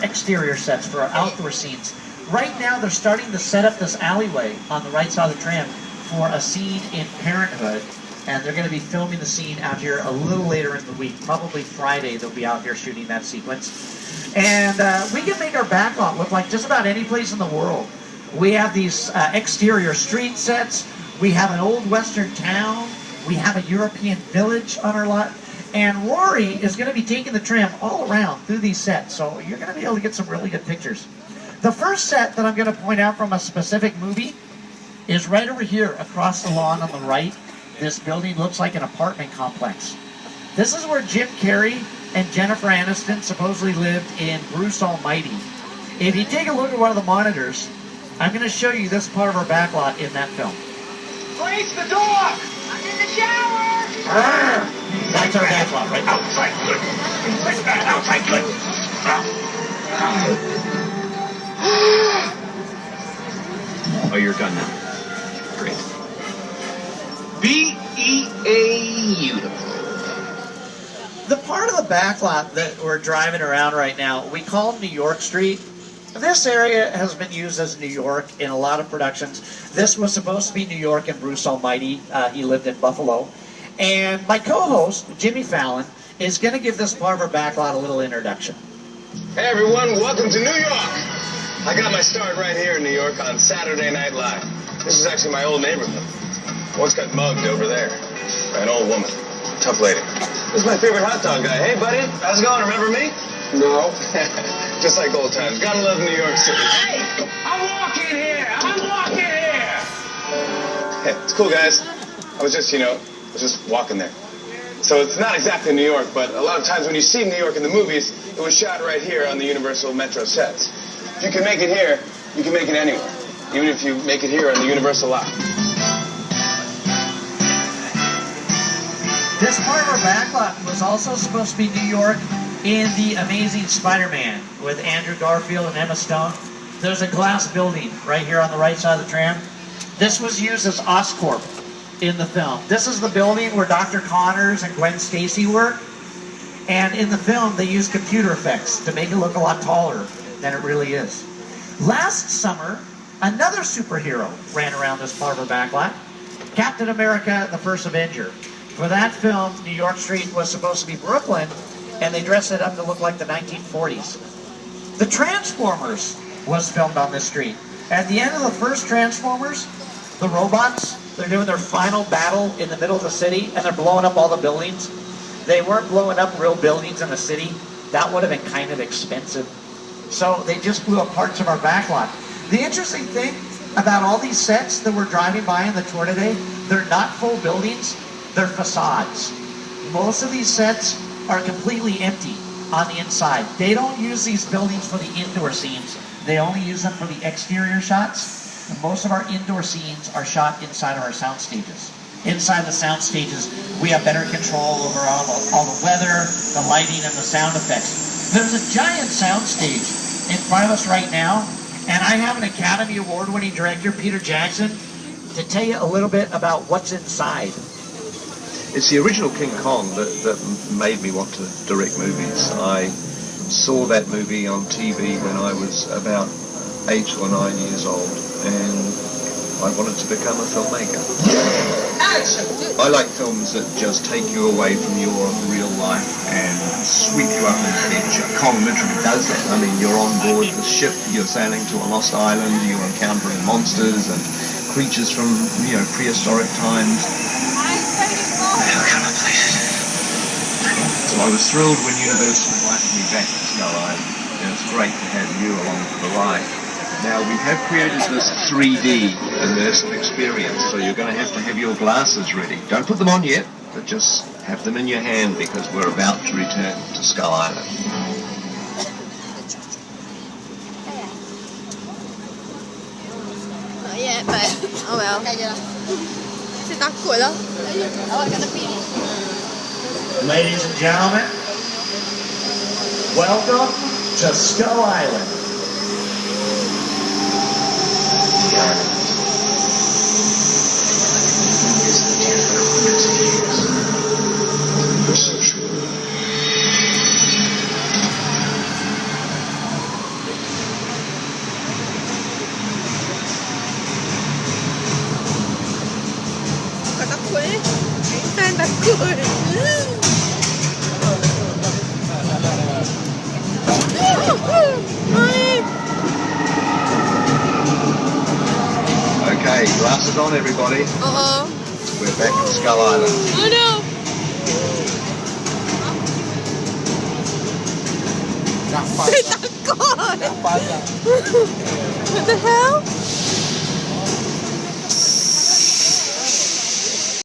exterior sets, for our outdoor scenes. Right now, they're starting to set up this alleyway on the right side of the tram for a scene in Parenthood, and they're going to be filming the scene out here a little later in the week. Probably Friday they'll be out here shooting that sequence. And we can make our backlot look like just about any place in the world. We have these exterior street sets, we have an old western town, we have a European village on our lot, and Rory is going to be taking the tram all around through these sets, so you're going to be able to get some really good pictures. The first set that I'm going to point out from a specific movie is right over here across the lawn on the right. This building looks like an apartment complex. This is where Jim Carrey and Jennifer Aniston supposedly lived in Bruce Almighty. If you take a look at one of the monitors, I'm going to show you this part of our backlot in that film. Police, the dog! I'm in the shower! That's our backlot, right? Outside good. Inside bad, outside good. Oh, you're done now. Great. Beautiful. The part of the backlot that we're driving around right now, we call New York Street. This area has been used as New York in a lot of productions. This was supposed to be New York in Bruce Almighty. He lived in Buffalo. And my co-host, Jimmy Fallon, is going to give this part of our backlot a little introduction. Hey everyone, welcome to New York! I got my start right here in New York on Saturday Night Live. This is actually my old neighborhood. Once got mugged over there by an old woman. Tough lady. This is my favorite hot dog guy. Hey buddy, how's it going? Remember me? No. Just like old times. Gotta love New York City. Hey, I'm walking here! I'm walking here! Hey, it's cool guys. I was just walking there. So it's not exactly New York, but a lot of times when you see New York in the movies, it was shot right here on the Universal Metro sets. If you can make it here, you can make it anywhere. Even if you make it here on the Universal lot. This part of our backlot was also supposed to be New York in The Amazing Spider-Man with Andrew Garfield and Emma Stone. There's a glass building right here on the right side of the tram. This was used as Oscorp in the film. This is the building where Dr. Connors and Gwen Stacy work. And in the film, they used computer effects to make it look a lot taller than it really is. Last summer, another superhero ran around this part of our backlot, Captain America, the First Avenger. For that film, New York Street was supposed to be Brooklyn, and they dressed it up to look like the 1940s. The Transformers was filmed on this street. At the end of the first Transformers, the robots, they're doing their final battle in the middle of the city, and they're blowing up all the buildings. They weren't blowing up real buildings in the city. That would have been kind of expensive. So they just blew up parts of our backlot. The interesting thing about all these sets that we're driving by in the tour today, they're not full buildings, they're facades. Most of these sets are completely empty on the inside. They don't use these buildings for the indoor scenes. They only use them for the exterior shots. And most of our indoor scenes are shot inside of our sound stages. Inside the sound stages, we have better control over all the weather, the lighting, and the sound effects. There's a giant sound stage in front of us right now, and I have an Academy Award-winning director, Peter Jackson, to tell you a little bit about what's inside. It's the original King Kong that made me want to direct movies. I saw that movie on TV when I was about 8 or 9 years old, and I wanted to become a filmmaker. I like films that just take you away from your real life and sweep you up into adventure. Kong literally does that. I mean, you're on board the ship, you're sailing to a lost island, you're encountering monsters and creatures from, prehistoric times. How can I place it? So I was thrilled when Universal invited me back to Skull Island. It was great to have you along for the ride. Now, we have created this 3D immersive experience, so you're going to have your glasses ready. Don't put them on yet, but just have them in your hand because we're about to return to Skull Island. Not yet, but oh well. Kasi takut lah. Awak kena pilih. Ladies and gentlemen, welcome to Skull Island. Okay, glasses on, everybody. Uh-oh. We're back at Skull Island. Oh no! Takot! What the hell?